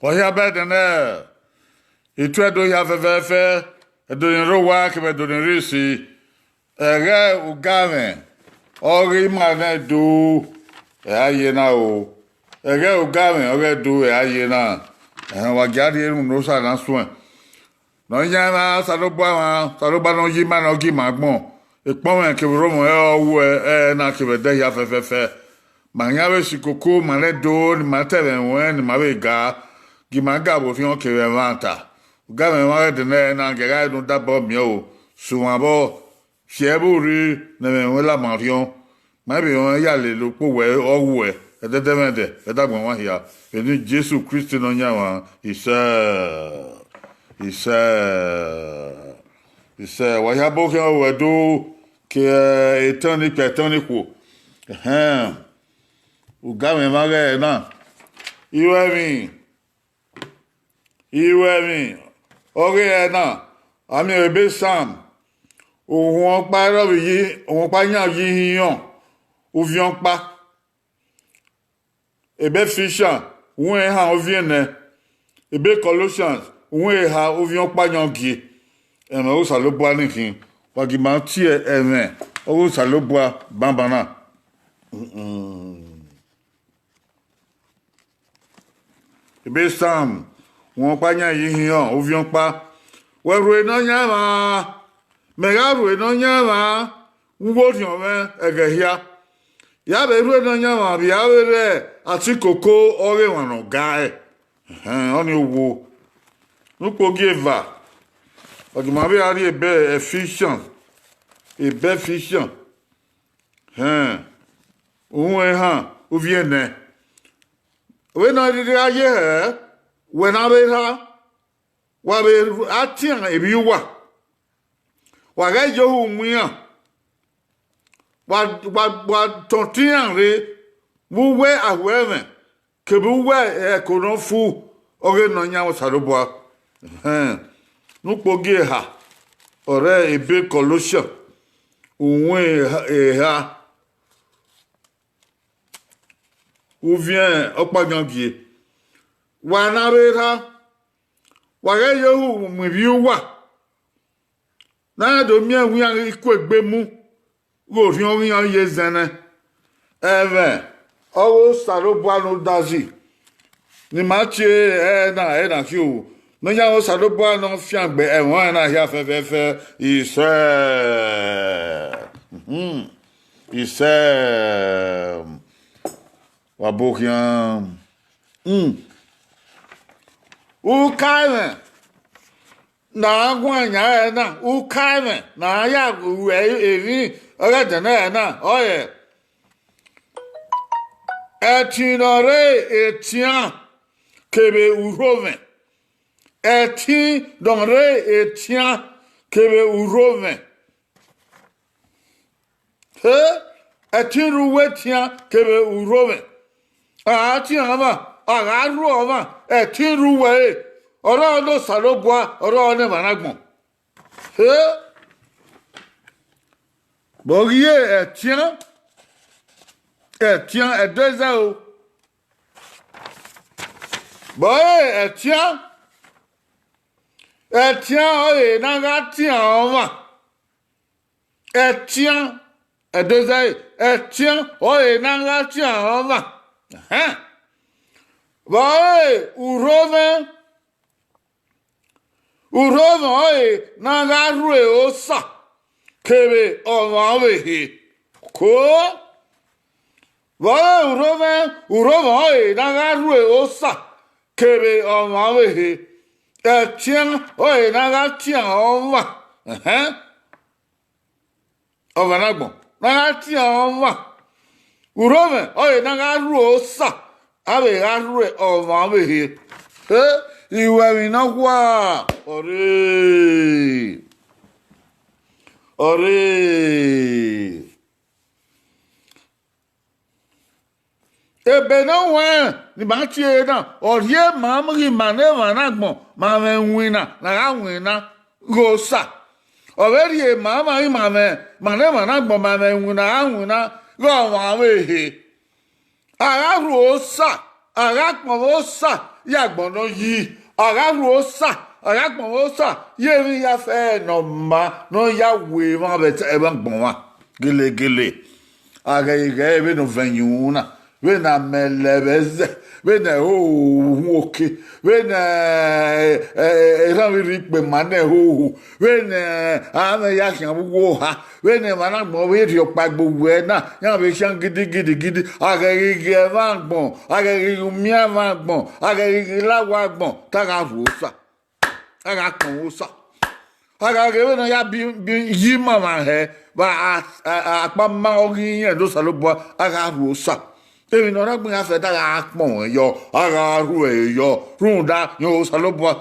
Ohia bedene. Itu edo ya fefefe. Edo nro wa ke edo nrisi. Ere ugame. Ori mane do. Aye na o. Ere ugame ore do aye na. Wa gadi enu no sa na suan. No nyama salobwa ma, saloba no yima no gi magbon. Ekpon en ke romo owo na ke bede ya fefefe. Manyawe sikoko mane do ni matele wen ni mabe ga. Gi manga bo fi on ke vanta. Ga me ma de na ga no dabo mi o. Suwan bo fieburi na me wela mafion. Ma be on ya le lo po we owo e dedemede edagbon wa ya. Eni Jesu Christ no nyawa Isa wa ya bo ke o do ke etani petani ko. Uga me mage na. Iwe mi. Oge na. Ami ebe sam. Ohun pa ro yi, ohun pa yan yi yan. Ovion pa. Ebe Fisher, won ha ovienne. Ebe Colossians, won ha ovion pa yan gi. Eme o sa lo bo anikin. Wa gi ma ti eme. O sa lo bo bambana. Ebe Sam, won pa yan yi yan, ovion pa. We ro eno yan ma. Me ga ro eno yan ma. Wo dion me egehia. Ya be ro eno yan ma bi ya we ati koko ore wan no ga oni wo. Nu po giva. O di ma be ari ebe efficient. Ebe efficient. Ohun han, o vienne. We no di aye we na be ha wa be atian ebi wa ga jo hu muyan wa tontian re wu we ahweven ke bu we ko no fu oge no nya wo saroboa nu pogi ha ore ebe Colossian ohun ha ou vient okpagangie wa na be ha wa ga yo hu mu bi wa na do mi wi an iku egbe mu go fi on yan ye zene even owo saroboa no dazi ni ma che na ki o no ya o saroboa no fi agbe ewon na ya fefefe ise wa bokian u kaime na gwanya na u kaime na ya we evi oga dana na oye etinore etian kebe uroven etinore etian kebe uroven etiruwe tian kebe uroven ati ama agaru oma etiruwe oro no salogwa oro ne managbon bogie etian edeza o boy etian oye na ga tian oma etian edeza etian oye na ga tian oma boy uroven oye na ga rue osa kebe oma wehe ko boy uroven oye na ga rue osa kebe oma wehe etian oye na ga tian oma ovanagbon na ga tian oma uroven oye na ga rue osa abe ga rue oma wehe iwe mi na kwa ore ebe no wa ni ba ti e na orie ma mri maneva na gbon ma me wina na ga wina gosa overi e ma me maneva na gbon ma me wina go wa wehe ara rosa arakpɔn sa yagbɔnɔ yi araru sa arakpɔn sa yeri ya fɛ nɔma nɔ ya wee ma bɛ tɛ ɛbɛ gbɔn wa gelegele agɛyigɛ ebe no vɛnyiwu na be na mɛlɛ bɛ zɛ be na ohun oke be na ɛrɛnriri kpɛma na ehoho be na ame ya hiã wo ha be na mana gbɔn be ri ɔkpa gbogbo ɛ na yã be hiã gidigidi agɛyigɛ ma gbɔn agɛyigi mia ma gbɔn agɛyigi lawa gbɔn taga ru sa taga kpɔn wo sa agɛyigi be na ya bi yi mama hɛ ba akpa ma ɔgi yɛ do salo bɔ aga ru sa. Ebi na ọ̀rọ̀ gbìn afẹ́ dára pọ̀n ẹ̀yọ ara ru ẹ̀yọ rúndà yóò sálọ́bọ̀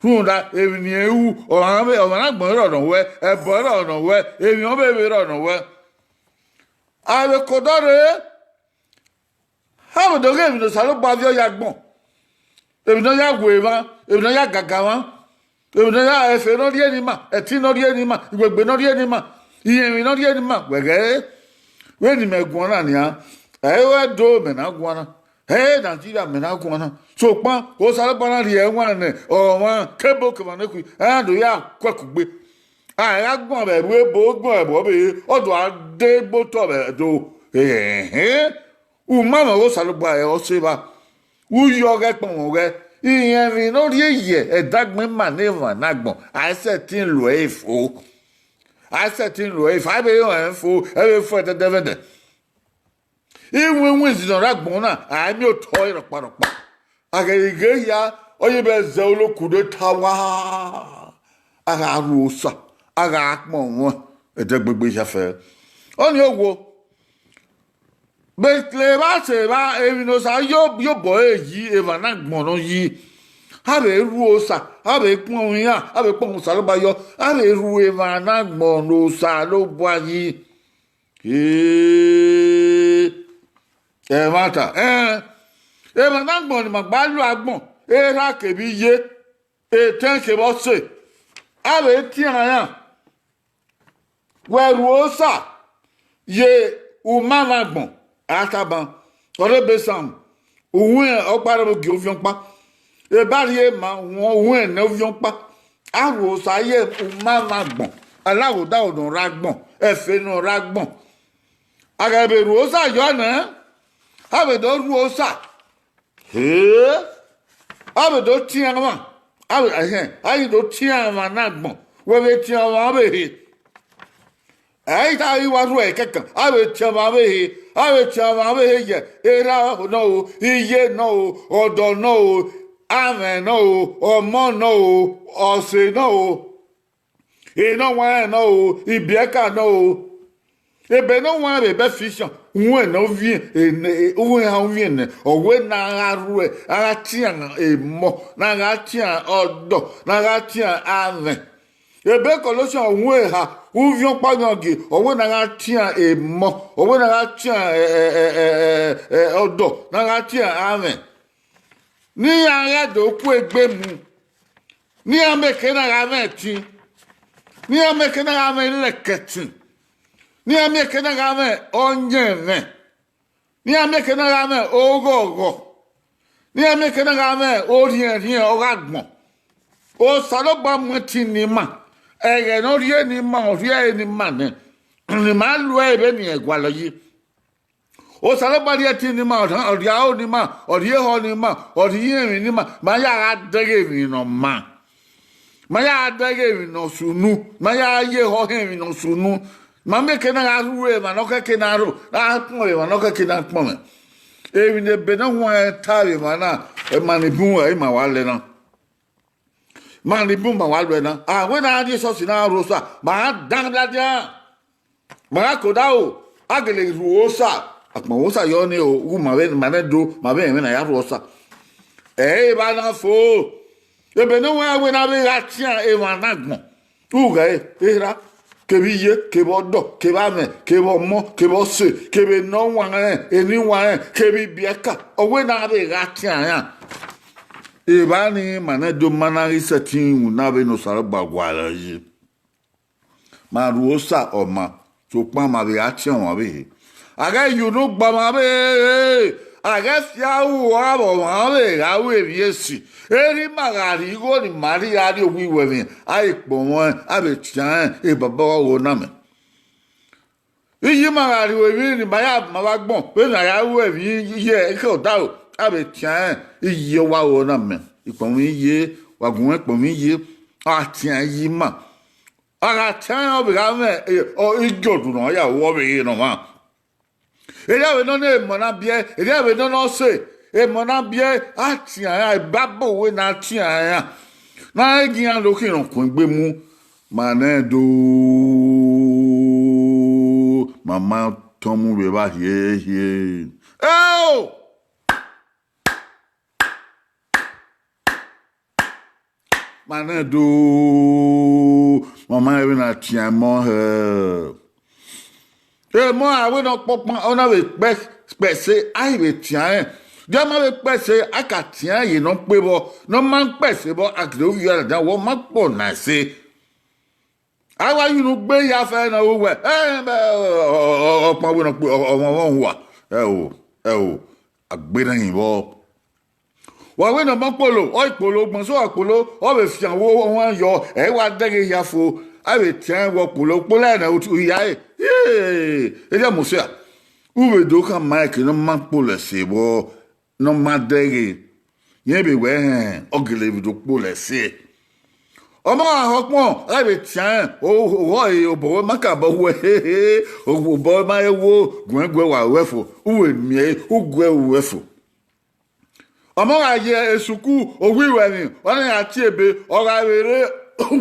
rúndà ebi ni ewu ọ̀rọ̀ agbọ̀n rọ̀nà wẹ́ ẹ̀bọ̀ rọ̀nà wẹ́ ebi wọn bèbè rọ̀nà wẹ́. Àbẹ̀kọ̀dọ́rẹ̀ àbẹ̀dọ́gẹ́ ebi na sálọ́bọ̀ afẹ́ ya gbọ̀n ebi na ya wèé ma ebi na ya gàgà ma ebi na ya ẹ̀fẹ̀ náà rí ẹni mà ẹ̀tí náà rí ẹni mà ìgbègbè náà rí ẹni mà ìyẹ̀mí náà rí ẹni mà wẹ̀gẹ́ wẹ́ni mẹ́gbọ̀n náà nìyà. Ewe do mena guana Nigeria mena guana so pan o sare bana ri enwa ne o wan kebo ke mane ku do ya kwakugbe ya gbon be ru ebo gbon ebo be odo ade gboto be do u mama o sare gba e o se ba u yo ge pon o ge iyen ri no ri eye e dagbe maneva na gbon I said tin lo efo I be yo enfo e be fo de devende Iwe zidora gbona ami oto iroparopa agege ya oye be ze olokude tawa aga rusa aga akpon won edegbegbe safe oni owo be kleba se ba ebi no sa yo bo eyi eva na gbon yi ha be ru osa ha be pon ya ha be pon sa lo ba yo ha be ru eva na gbon lo sa lo bo yi mata mana gbon ni magbalu agbon ra kebi ye ten ke bo se abe ti ran weru osa ye u mama gbon ataban ore besam ohun opare mo gi ofion pa e bari e ma won ohun na ofion pa aru osa ye u mama gbon alawo da odun ra gbon efe nu ra gbon agabe ru osa yo na abedo ru osa abedo tiama abedo tiama na gbon we be tiama be ta yi wa ru e kekan abe tiama be ye era no iye no odo no ame no omo no ose no no wa no ibieka no ebe no wa be fission When no vie uwe ha vie ne owe na aru e agatia emo na agatia odo na agatia ave ebe kolosha uwe ha uvion pagangi owe na agatia emo owe na agatia odo na agatia ave ni ara do ku egbe mu ni ameke na ave ti ni ameke na ave leketi Ni ameke na game onye ni ameke na game ogogo ni ameke na game orien ogagbon o salogba mweti ni ma ege no rie ni ma orie ni ma ne ni ma lu ebe ni egwalo yi o salogba rie ti ni ma oria o ni ma orie ho ni ma orie mi ni ma ya adege mi no ma ya adege mi no sunu ma ya ye ho he mi no sunu Mameke na aru ma no ke na aru na pon ma no ke na pon e ne be na ho tawe ma na e ma ni bu e ma wale na ma ni bu ma wale na we na adi so si na aru so ma dan da dia ma ko da o agele ru o sa apon o sa yo ni o wu ma we ma na do ma be me na ya ru o sa ba na fo e be no we na be ga tia e ma na gbon u ga e ra kebi ye kebo do keba me kebo mo kebo se kebe no wan eni wan kebi bieka owe na be gatia ya e ba ni mana do mana researching na be no sare bagwala yi ma ruosa o ma so pa ma be atia won be aga you no gba ma be agafia u abo male gawe viesi eri magari go ni maria ri owi wevi ai pomon abetian e baba wo na me iyi magari wevi ni baya mabagbon pe na ya wevi ye ke o da o abetian iye wa wo na me ipon iye wagun ipon iye atian yi ma aga tian obi ga me o ijodu no ya wo be no ma Ele no ne mona bie, ele no se, e mona bie atia ya babo we na atia ya. Na egian lo ki ron kun gbe mu mane do mama tomu be ba ye. Oh! Mane do mama even atia mo he. Et moi, on a on avait percé, ah, il tient. Diamant avec percé, à Katien, il n'ont pas bon, non manque percé, bon, à Cléovia, dans le manque pas naissé. Ah, ouais, il nous paye à faire, non, ouais, eh, ben, à Bénin, bon. Ouais, non, man, polo, bonsoir, polo, be fian, on yo, eh, wa dege yafo. Ave tiens wo polo na utu yae eja mosia ube do kan mike no man polo se bo no madege yen be we ogele bi do polo se omo ahokpon ave tiens o bo makabo we o bo ma ewo gwe wa wefo uwe mie ugwe wefo omo aye esuku owiwe ni ona ati ebe ora were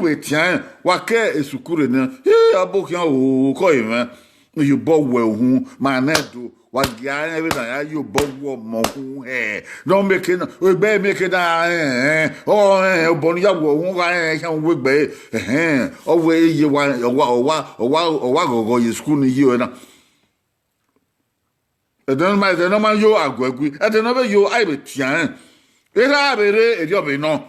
we tiens wa ke esukure na abokian o ko yin you bo we hu manedo wa gia na be na you bo wo mo hu no make no we be make da o bo ni ya wo hu wa kan we gbe o we ye wa gogo ye school ni yi na e don ma yo agwagu e don be yo ai be tiens e ra be re e dio be no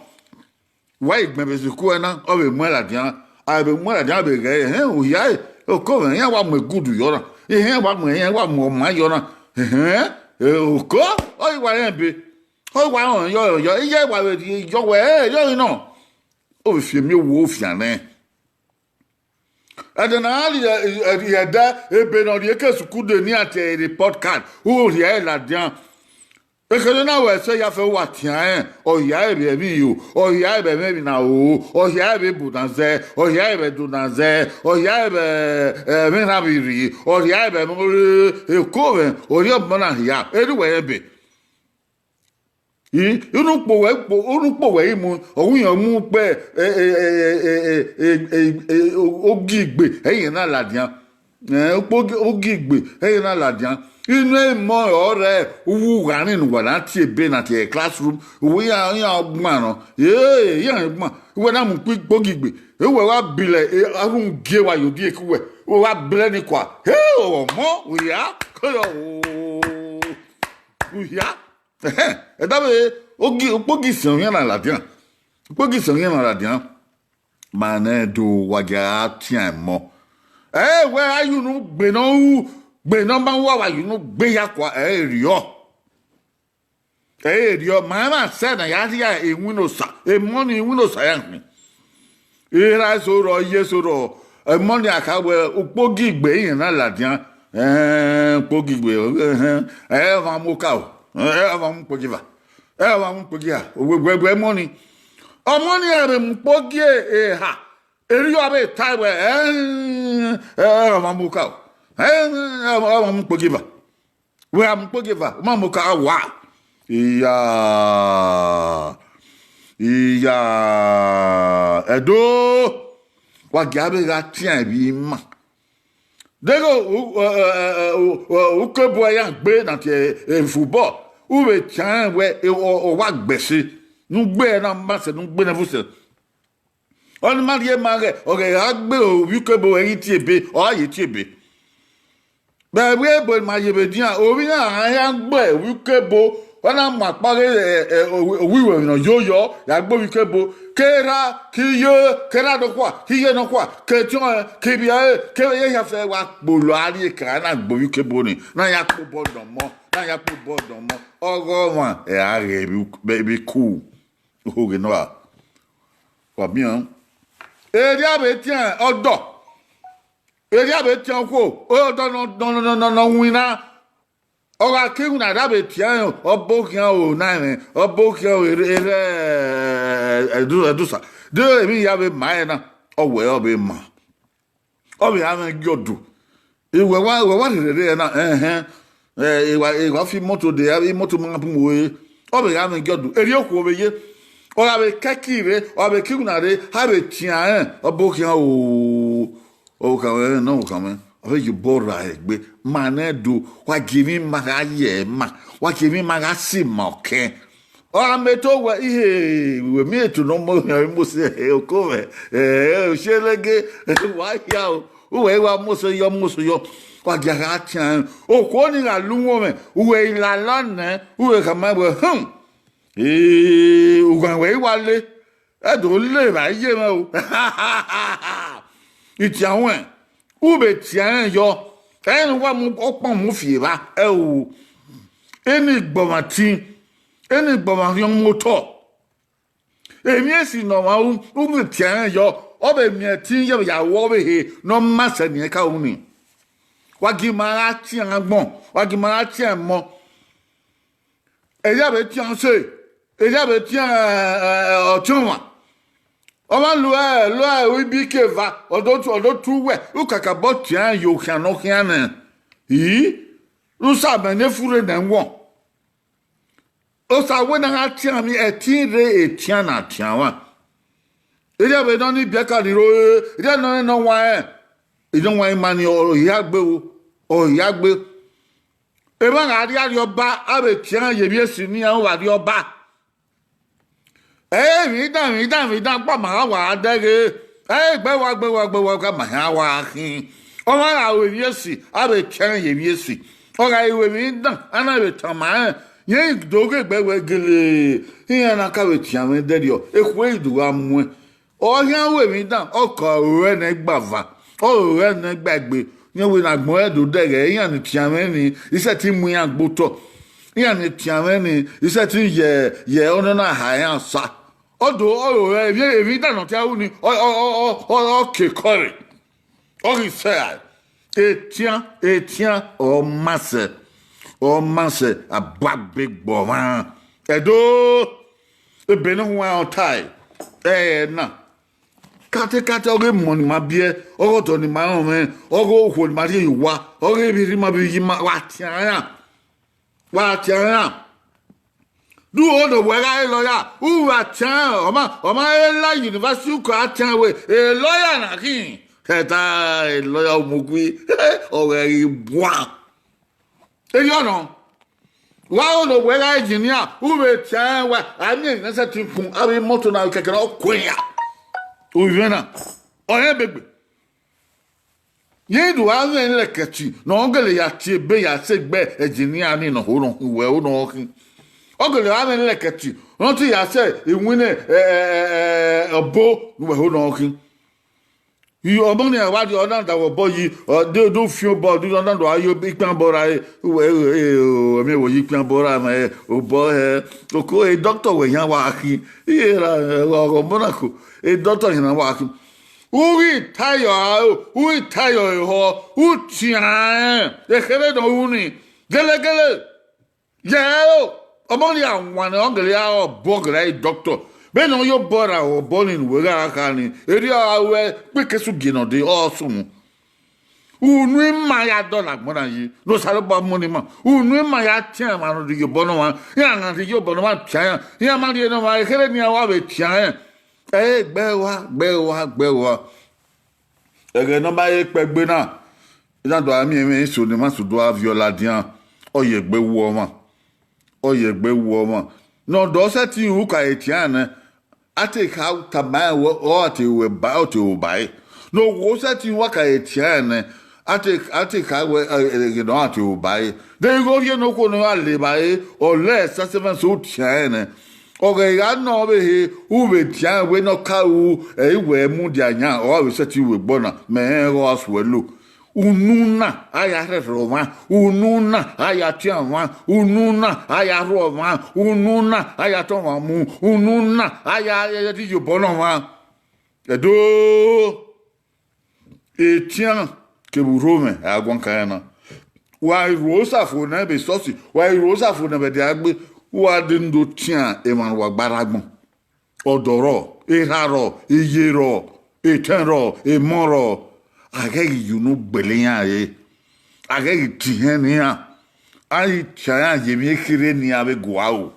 why me se ku na o be mo la dia a be mo la dia be ge o ya o ko ya wa mo gudu yo na wa mo ya wa mo ma yo na o ko o wa yan be o wa on yo iye wa be yo we yo no o be fi mi wo fiane adena ali ya da e be no die ke su ku de ni ate the podcast o ya la dia Ekele na we se ya fe wa tian o ya ebe bi yo o ya ebe me na o ya ebe bu na ze o ya ebe du na ze o ya ebe me na bi ri o ya ebe mo e ko we o yo mo na ya e we ebe unu po we mu ohun yan mu pe ogigbe eyin na ladian ogigbe eyin na ladian inu mo ore uwu ganin wa na ti ebe na ti classroom uwu ya ogbon no ya ogbon we na mu gbogigbe we wa bile arun ge wa yodi eku we wa bile ni kwa o mo we ya ko o ya e da be ogi son yan na ladian ogi son yan na ladian manedo wa ga tian mo we ayunu gbe no gbe no ma wa you no gbe ya kwa rio mama se na ya ya enwu no sa e money enwu no sa ya nkin era so ro ye so ro e money aka we opogi gbe yin na ladian pogi gbe va mo ka o va mo pogi va va mo pogi a gbe money o money are mo pogi ha eri o be tai we va mo ka o I'm forgiver. We am forgiver. Mamuka wa. Iya. Edo. Wa gabe ga tian bi ma. Dego o ke boya gbe na ti football. U be tian we o wa gbese. Nu gbe na ma se nu gbe na fuse. On ma die ma re o ge agbe o wi ke bo yin ti ebe o aye ti ebe. But we able my yebedia obi na ya gbe wikebo wana ma pare wiwe no yoyo ya gbe wikebo kera do kwa kiye no kwa ke tion ke bia ke ye ya fe wa polo ari ka na gbe wikebo ni na ya ko bodo mo na ya put board on mo ogo wa e are be cool o ge no a wa bien e dia be tian odo e dia be tian ko o do no wina oga ke una da be tian obo kian o na me obo kian o edusa de mi ya be mai na o we o be ma o be am gyodu e we wa de na e wa fi moto de e moto ma pu mo e o be am gyodu eri oku o be ye o ga be kakire o be ki una de ha be tian obo kian o ka we no ka me o you bora egbe manedu wa gimi magaye ma wa gimi magasi moke o ameto wa ihe we mi etu no mo se o ko we o shelege wa ya o we wa mo so yo wa ga tian o ko ni la luwo me we la lana we ka ma we o gwan we wa le e do le ba ye ma o iti awon ube tian yo en wa mu opon mu fie ba e o eni gbomati eni gbomati moto emi esi no ma ube tian yo obe mi tin yo ya wo be he no masa ni ka uni wa gi ma tian agbon wa gi ma tian mo e ya be tian se e ya be tian otunwa o ma lo we bi ke va odo tu we u kaka bo tian yo kan no kan na u sa ba ne fure na won o sa we na tian mi e tin re e tian na tian wa e ja be don ni bi ka ni ro e ja no wa e don wa ma ni o ya gbe o ya gbe e ba ga ri ari oba a be tian ye bi esi ni an wa ri oba mi dan pa ma wa dege gbe wa ka ma wa kin o ma ra we yesi a be chen ye yesi o ga we mi dan ana be tama ye doge gbe we gele yin na ka we tian me de yo e ku idu amu o yan we mi dan o ko re ne gbava o re ne gbagbe yin we na gbon edo dege yin ni tian me ni ise ti mu yan gboto yin ni tian me ni ise ti ye ono na ha yan sa odo evi dano ti awu ni o ke kore o ri se etian o masse abagbe gboran edo ebe no wa on tai na kate oge mo ni ma bie ogo to ni ma o me ogo ho ni ma ri wa oge bi ri ma bi yi ma wa tian do all the way I lawyer who attend Oma la university ko attend we a lawyer na kin keta a lawyer mugui o we bua e yo no wa all the way engineer who be attend we I mean na say tinfun abi moto na kekere okoya o yena o ye begbe ye do aven le kechi no ngele ya tie be ya segbe engineer ni no ho no we o no kin ogele wa men lekati won ti ya se iwine obo we ho no kin you obo ni wa di odan da wo boyi de do fi obo di odan do ayo ipan bora we me wo yi ipan bora me obo to ko e doctor we yan wa kin era wo monako e doctor yan wa kin uri tayo ho utian e kere do uni gele yeo omoni àwọn ongele a bogre doctor be no yo bora o bonin we ga aka ni eri awe pe kesu gino de osun unu ma ya dollar gbona yi no sare ba money ma unu ma ya tian ma no de yo bono wa ya nga de yo bono ma tian ya ma de no ma kere ni awa be tian gbe wa ege no ba ye pe gbe na ida do ami mi so ni ma so do aviola dian oye gbe wo ma oyegbe wo no do se ti hu ka etian ate ka tama wo ate we ba ate o bai no wo se ti wa ka etian ate ka we no ate o bai de go ye no ko no ale bai o le sa se van so tian o ge ga no be he u be tian we no ka u e we mu di anya o we se ti we gbona me ro aswelo ununa aya roma ununa aya tianwa ununa aya roma ununa aya tomamu ununa aya di yobolonwa edo etian ke burome agwankana wa rosa fo na be sosi wa rosa fo na be de agbe wa de ndo tian e man wa gbaragbon odoro eharo iyero etenro emoro agegi yunu gbeleyan ye agegi tihen ni a ai chaya yemi kire ni abe guau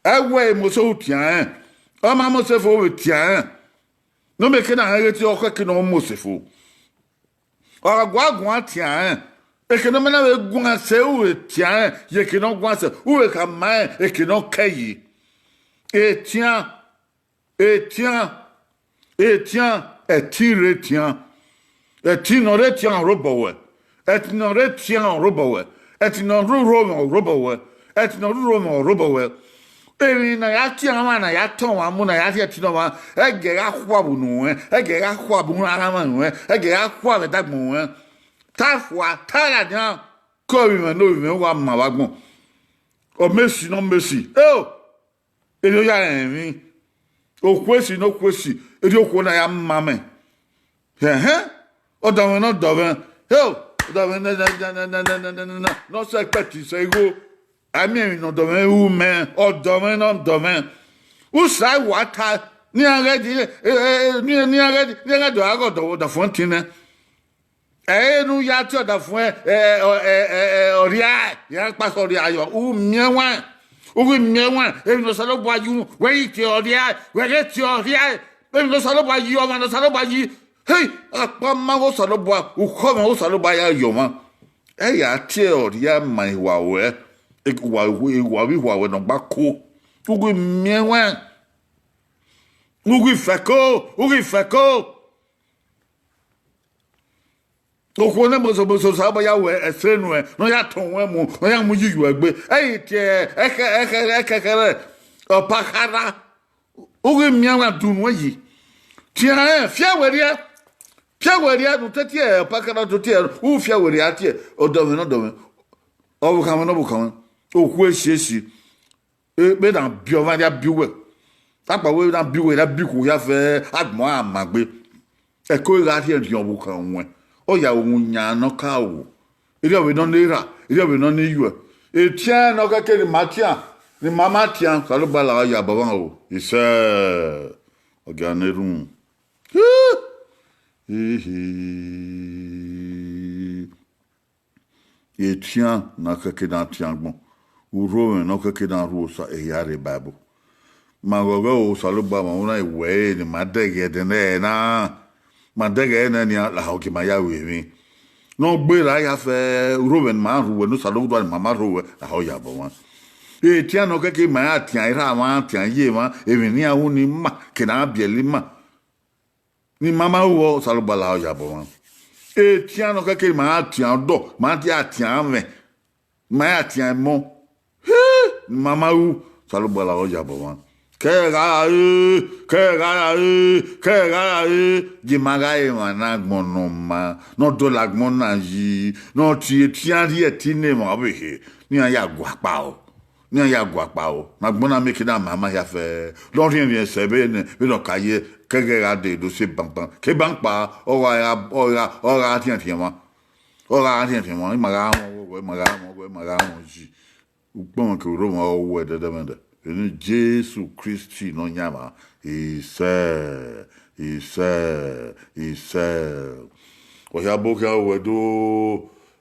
ewe mo so tian o ma mo se fo tian no me ke na hege ti o ke no mo se fo o gwa tian e ke no me na be gwa se o tian ye ke no gwa se o ka ma e ke no kai Etienne, est-il retient? Est-il non retient en robowe? Est-il non retient en robowe? Est-il non robowe? Est-il non robowe? Eri na ya tiama na ya tonwa mu na ya tiama ege ga kwa bu nu ege ga kwa bu ara ma nu ege ga kwa be dagbo tafwa tara dan ko bi me no bi me wa ma wa gbon o mesi no mesi Edo ya emi okwesi no kwesi edi okwo na ya mame odawen no dowen odawen na no se peti se go ami no dowen u me odawen no dowen u sai wata ni agadi ni agadi agodo da fontine nu ya ti oda fun oria ya pa so oria yo u miewan Ugu miewan, no salo boyu, we teoria, we teoria, no salo boyu, no salo boyu. Hey, akpama wo salo boy, ukoma wo salo boya yoma. Ya teoria mai wawe, wawe no bako. Ugu miewan. Ugu feko. Okwo na mo so sabo ya we esenu no ya tonwe mu no ya mu yiyu egbe tie ekekere opakara oge mianwa dunu yi tia fiaweria no tetie opakara to tie u fiaweria tie odowe obu kama okwu esiesi be na biova ya biwe tapa we na biwe na biku ya fe admo amagbe eko ga tie dion bu kan we Oya unya no kawo. Iri obi no nira, iri obi no niyu. Etia no ka ke ni matia, ni mama tia, salu bala ya baba o. Ise oganeru. Etia no ka ke na tia gbon. Uro no ka ke na ruosa e yare babo. Magogo salu baba una iwe ni madege de na. Mandege na ni la hoki ma ya we no gbera ya fe rowen ma ruwe no salo do mama ruwe la ho ya bo wan tia no ke ma atia ira ma atia ye ma e ni awu ni ma ke na bieli ma ni mama wo salo ba la ho ya bo wan tia no ke ma atia do ma atia me ma atia mo mama wu salo ba la ho ya bo wan Kega Jimagai managmonoma, no do lagmona yi, no tiari etine mabe, near Yaguapao, Magbona making a mamma yafe, Lord in Seven, we don't caye, Kega de do se bampa, Kebampa, or Artiantima, or Artiantima, Magamo, Ubonko Roma, or weather the Jesus Christ no nyama he said o ya boka wedo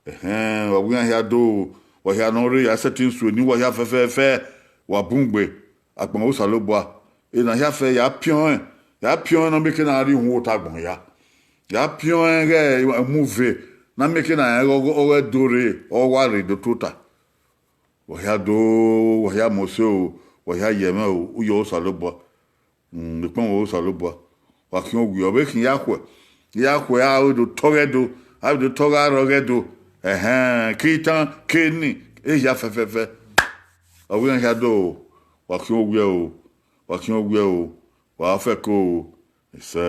o wi ya do o ya no re asetin so ni wo ya fe wa bungbe agbon o saloboa e na ya fe ya pion no make na ri hu tagbon ya pion ge move na make na o dore o wa re do tota o ya moso o ya yeme o yo saloboa nipon o saloboa wa kin ogui obe kin yakwe a o do togedo a do togarogedo kitan keni e ya fefefe o wi ya do wa kin ogui o wa fe ko ise